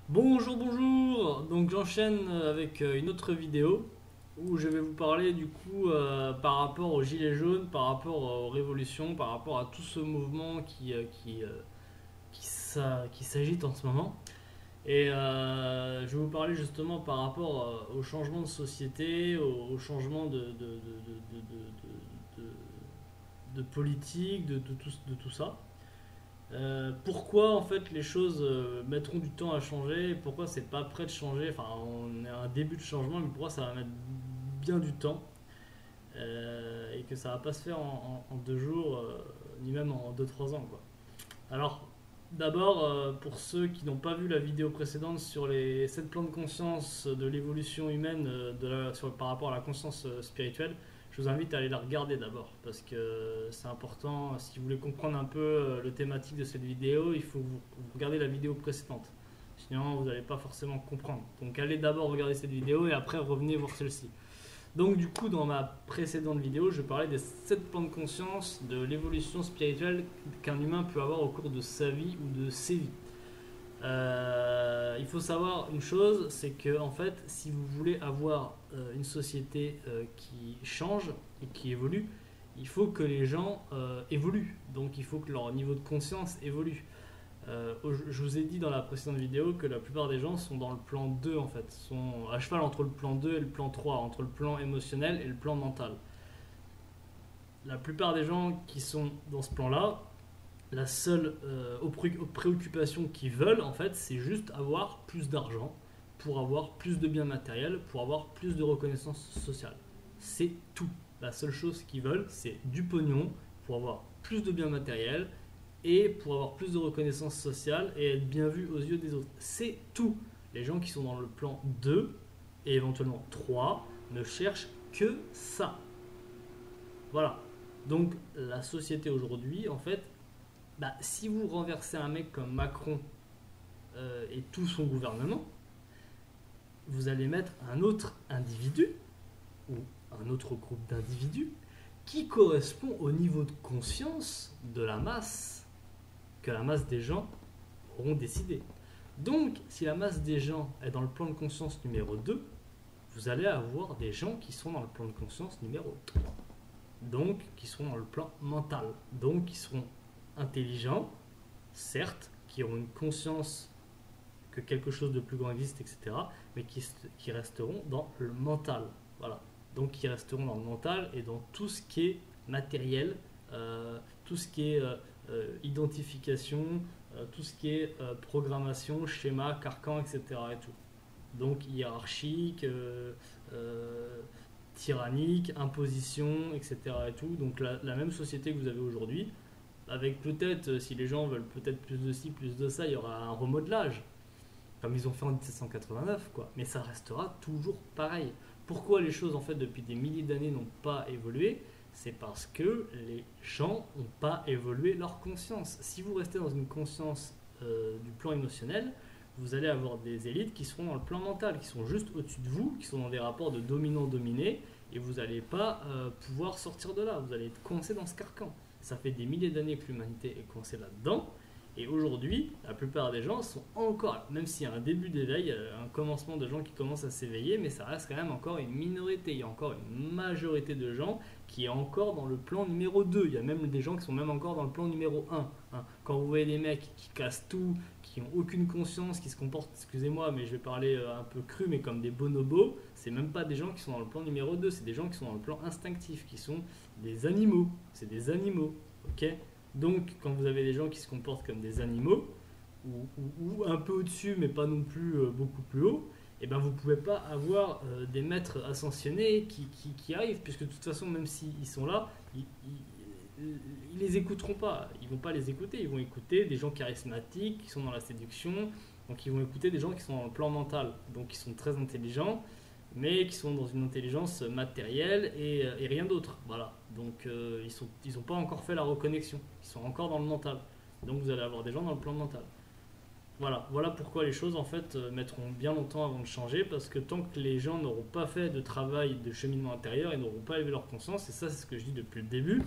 Bonjour, bonjour. Donc j'enchaîne avec une autre vidéo où je vais vous parler du coup par rapport aux gilets jaunes, par rapport aux révolutions, par rapport à tout ce mouvement qui s'agite en ce moment. Et je vais vous parler justement par rapport au changement de société, au changement de politique, de tout ça. Pourquoi en fait les choses mettront du temps à changer, pourquoi c'est pas prêt de changer, enfin on est à un début de changement mais pourquoi ça va mettre bien du temps et que ça va pas se faire en 2 jours ni même en 2 3 ans quoi. Alors d'abord pour ceux qui n'ont pas vu la vidéo précédente sur les 7 plans de conscience de l'évolution humaine par rapport à la conscience spirituelle, je vous invite à aller la regarder d'abord parce que c'est important. Si vous voulez comprendre un peu le thématique de cette vidéo, il faut que vous regardez la vidéo précédente. Sinon, vous n'allez pas forcément comprendre. Donc, allez d'abord regarder cette vidéo et après revenez voir celle-ci. Donc, du coup, dans ma précédente vidéo, je parlais des 7 plans de conscience de l'évolution spirituelle qu'un humain peut avoir au cours de sa vie ou de ses vies. Il faut savoir une chose, c'est que en fait, si vous voulez avoir une société qui change et qui évolue, il faut que les gens évoluent. Donc, il faut que leur niveau de conscience évolue. Je vous ai dit dans la précédente vidéo que la plupart des gens sont dans le plan 2 en fait, sont à cheval entre le plan 2 et le plan 3, entre le plan émotionnel et le plan mental. La plupart des gens qui sont dans ce plan-là, la seule préoccupation qu'ils veulent, en fait, c'est juste avoir plus d'argent pour avoir plus de biens matériels, pour avoir plus de reconnaissance sociale. C'est tout. La seule chose qu'ils veulent, c'est du pognon pour avoir plus de biens matériels et pour avoir plus de reconnaissance sociale et être bien vu aux yeux des autres. C'est tout. Les gens qui sont dans le plan 2 et éventuellement 3 ne cherchent que ça. Voilà. Donc la société aujourd'hui, en fait, si vous renversez un mec comme Macron et tout son gouvernement, vous allez mettre un autre individu ou un autre groupe d'individus qui correspond au niveau de conscience de la masse que la masse des gens auront décidé. Donc, si la masse des gens est dans le plan de conscience numéro 2, vous allez avoir des gens qui sont dans le plan de conscience numéro 3. Donc, qui seront dans le plan mental. Donc, qui seront intelligents, certes, qui auront une conscience que quelque chose de plus grand existe, etc., mais qui resteront dans le mental. Voilà. Donc qui resteront dans le mental et dans tout ce qui est matériel, tout ce qui est identification, tout ce qui est programmation, schéma, carcan, etc. Et tout. Donc hiérarchique, tyrannique, imposition, etc. Et tout. Donc la même société que vous avez aujourd'hui, avec peut-être, si les gens veulent peut-être plus de ci, plus de ça, il y aura un remodelage comme ils ont fait en 1789, quoi. Mais ça restera toujours pareil. Pourquoi les choses, en fait, depuis des milliers d'années n'ont pas évolué? C'est parce que les gens n'ont pas évolué leur conscience. Si vous restez dans une conscience du plan émotionnel, vous allez avoir des élites qui seront dans le plan mental, qui sont juste au-dessus de vous, qui sont dans des rapports de dominant-dominé, et vous n'allez pas pouvoir sortir de là. Vous allez être coincé dans ce carcan. Ça fait des milliers d'années que l'humanité est coincée là-dedans. Et aujourd'hui, la plupart des gens sont encore, même s'il y a un début d'éveil, un commencement de gens qui commencent à s'éveiller, mais ça reste quand même encore une minorité. Il y a encore une majorité de gens qui est encore dans le plan numéro 2. Il y a même des gens qui sont même encore dans le plan numéro 1. Hein. Quand vous voyez des mecs qui cassent tout, qui n'ont aucune conscience, qui se comportent, excusez-moi, mais je vais parler un peu cru, mais comme des bonobos, c'est même pas des gens qui sont dans le plan numéro 2, c'est des gens qui sont dans le plan instinctif, qui sont des animaux. C'est des animaux, ok? Donc, quand vous avez des gens qui se comportent comme des animaux, ou un peu au-dessus, mais pas non plus beaucoup plus haut, et ben vous ne pouvez pas avoir des maîtres ascensionnés qui arrivent, puisque de toute façon, même s'ils sont là, ils les écouteront pas. Ils vont pas les écouter. Ils vont écouter des gens charismatiques qui sont dans la séduction. Donc, ils vont écouter des gens qui sont dans le plan mental, donc qui sont très intelligents, mais qui sont dans une intelligence matérielle et rien d'autre. Voilà. Donc ils n'ont pas encore fait la reconnexion. Ils sont encore dans le mental. Donc vous allez avoir des gens dans le plan mental. Voilà, voilà pourquoi les choses en fait mettront bien longtemps avant de changer, parce que tant que les gens n'auront pas fait de travail de cheminement intérieur, ils n'auront pas élevé leur conscience, et ça c'est ce que je dis depuis le début.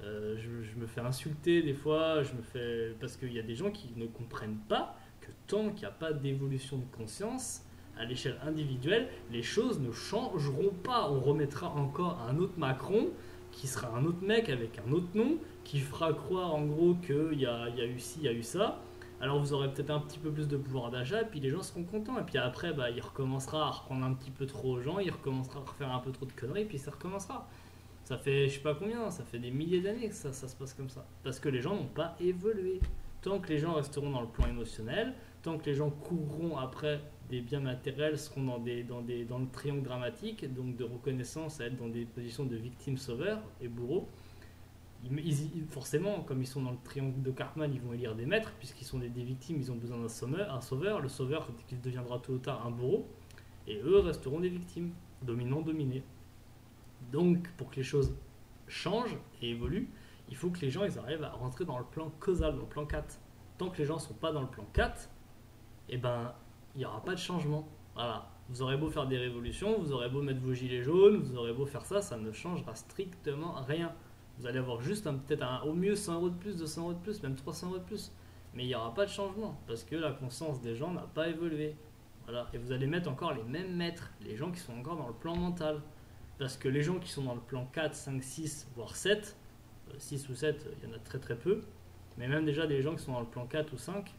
Je me fais insulter des fois, je me fais parce qu'il y a des gens qui ne comprennent pas que tant qu'il n'y a pas d'évolution de conscience, à l'échelle individuelle, les choses ne changeront pas. On remettra encore un autre Macron, qui sera un autre mec avec un autre nom, qui fera croire en gros qu'il y a eu ci, il y a eu ça. Alors vous aurez peut-être un petit peu plus de pouvoir d'achat, et puis les gens seront contents. Et puis après, il recommencera à reprendre un petit peu trop aux gens, il recommencera à refaire un peu trop de conneries, et puis ça recommencera. Ça fait je sais pas combien, ça fait des milliers d'années que ça se passe comme ça. Parce que les gens n'ont pas évolué. Tant que les gens resteront dans le plan émotionnel, tant que les gens courront après des biens matériels, seront dans le triangle dramatique, donc de reconnaissance, à être dans des positions de victime sauveur et bourreau, forcément, comme ils sont dans le triangle de Cartman, ils vont élire des maîtres, puisqu'ils sont des victimes, ils ont besoin d'un sauveur. Le sauveur qui deviendra tôt ou tard un bourreau, et eux resteront des victimes, dominants, dominés. Donc, pour que les choses changent et évoluent, il faut que les gens ils arrivent à rentrer dans le plan causal, dans le plan 4. Tant que les gens ne sont pas dans le plan 4, eh ben, il n'y aura pas de changement. Voilà. Vous aurez beau faire des révolutions, vous aurez beau mettre vos gilets jaunes, vous aurez beau faire ça, ça ne changera strictement rien. Vous allez avoir juste peut-être au mieux 100 € de plus, 200 € de plus, même 300 € de plus. Mais il n'y aura pas de changement, parce que la conscience des gens n'a pas évolué. Voilà. Et vous allez mettre encore les mêmes maîtres, les gens qui sont encore dans le plan mental. Parce que les gens qui sont dans le plan 4, 5, 6, voire 7, 6 ou 7, il y en a très très peu, mais même déjà des gens qui sont dans le plan 4 ou 5,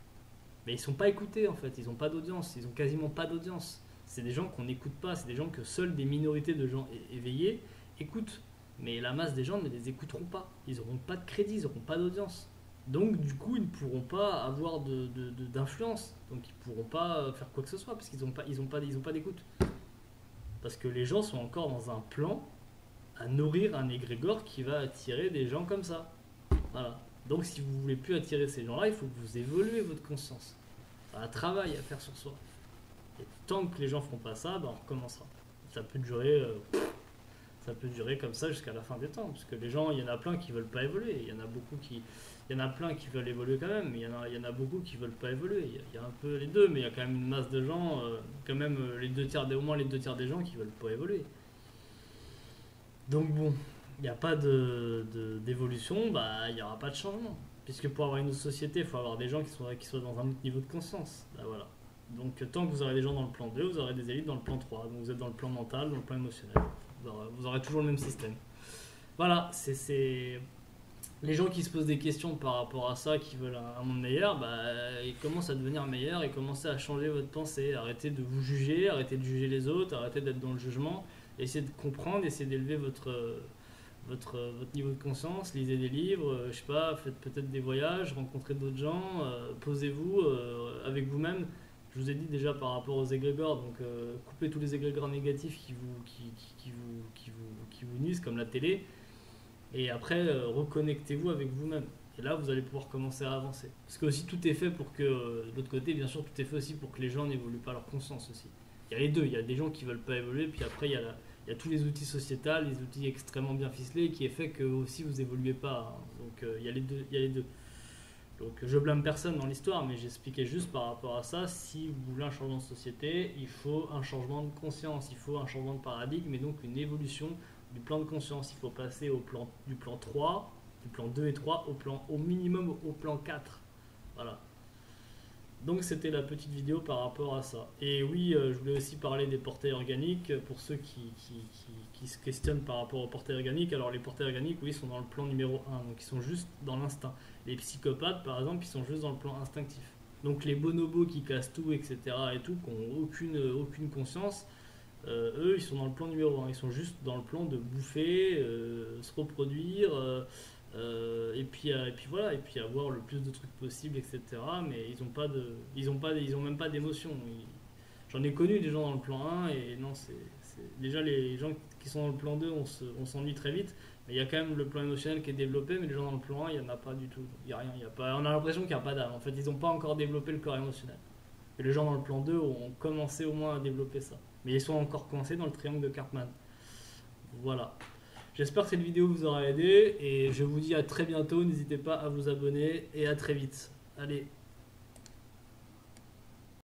mais ils ne sont pas écoutés en fait, ils n'ont pas d'audience, ils n'ont quasiment pas d'audience. C'est des gens qu'on n'écoute pas, c'est des gens que seules des minorités de gens éveillés écoutent. Mais la masse des gens ne les écouteront pas, ils n'auront pas de crédit, ils n'auront pas d'audience. Donc du coup, ils ne pourront pas avoir d'influence, donc ils ne pourront pas faire quoi que ce soit, parce qu'ils n'ont pas d'écoute. Parce que les gens sont encore dans un plan à nourrir un égrégore qui va attirer des gens comme ça. Voilà. Donc si vous ne voulez plus attirer ces gens-là, il faut que vous évoluez votre conscience. Il y a un travail à faire sur soi. Et tant que les gens ne feront pas ça, on recommencera. Ça peut durer comme ça jusqu'à la fin des temps. Parce que les gens, il y en a plein qui ne veulent pas évoluer. Il y en a plein qui veulent évoluer quand même, mais il y en a beaucoup qui ne veulent pas évoluer. Il y a un peu les deux, mais il y a quand même une masse de gens, quand même au moins les 2 tiers des gens qui ne veulent pas évoluer. Donc bon, il n'y a pas d'évolution, il n'y aura pas de changement. Puisque pour avoir une autre société, il faut avoir des gens qui soient dans un autre niveau de conscience. Voilà. Donc tant que vous aurez des gens dans le plan 2, vous aurez des élites dans le plan 3. Donc vous êtes dans le plan mental, dans le plan émotionnel. Vous aurez toujours le même système. Voilà, c'est les gens qui se posent des questions par rapport à ça, qui veulent un monde meilleur, ils commencent à devenir meilleurs et commencez à changer votre pensée. Arrêtez de vous juger, arrêtez de juger les autres, arrêtez d'être dans le jugement. Essayez de comprendre, essayez d'élever votre niveau de conscience, lisez des livres, je sais pas, faites peut-être des voyages, rencontrez d'autres gens, posez-vous avec vous-même. Je vous ai dit déjà par rapport aux égrégores, donc coupez tous les égrégores négatifs qui vous nuisent, comme la télé, et après reconnectez-vous avec vous-même. Et là, vous allez pouvoir commencer à avancer. Parce que aussi tout est fait pour que, de l'autre côté, bien sûr, tout est fait aussi pour que les gens n'évoluent pas leur conscience aussi. Il y a les deux, il y a des gens qui veulent pas évoluer, puis après il y a tous les outils sociétals, les outils extrêmement bien ficelés, qui est fait que aussi vous évoluez pas. Donc il y a les deux. Donc je blâme personne dans l'histoire, mais j'expliquais juste par rapport à ça, si vous voulez un changement de société, il faut un changement de conscience, il faut un changement de paradigme, et donc une évolution du plan de conscience. Il faut passer du plan 3, du plan 2 et 3, au minimum au plan 4. Voilà. Donc c'était la petite vidéo par rapport à ça. Et oui, je voulais aussi parler des portails organiques, pour ceux qui se questionnent par rapport aux portails organiques. Alors les portails organiques, oui, sont dans le plan numéro 1, donc ils sont juste dans l'instinct. Les psychopathes, par exemple, ils sont juste dans le plan instinctif. Donc les bonobos qui cassent tout, etc., et tout, qui n'ont aucune conscience, eux, ils sont dans le plan numéro 1. Ils sont juste dans le plan de bouffer, se reproduire, et puis voilà, et puis avoir le plus de trucs possible, etc. Mais ils ont même pas d'émotion. J'en ai connu des gens dans le plan 1, et non, déjà les gens qui sont dans le plan 2, on s'ennuie très vite. Mais il y a quand même le plan émotionnel qui est développé, mais les gens dans le plan 1, il n'y en a pas du tout. Il n'y a rien, on a l'impression qu'il n'y a pas d'âme. En fait, ils n'ont pas encore développé le corps émotionnel. Et les gens dans le plan 2 ont commencé au moins à développer ça. Mais ils sont encore coincés dans le triangle de Cartman. Voilà. J'espère que cette vidéo vous aura aidé, et je vous dis à très bientôt. N'hésitez pas à vous abonner, et à très vite. Allez.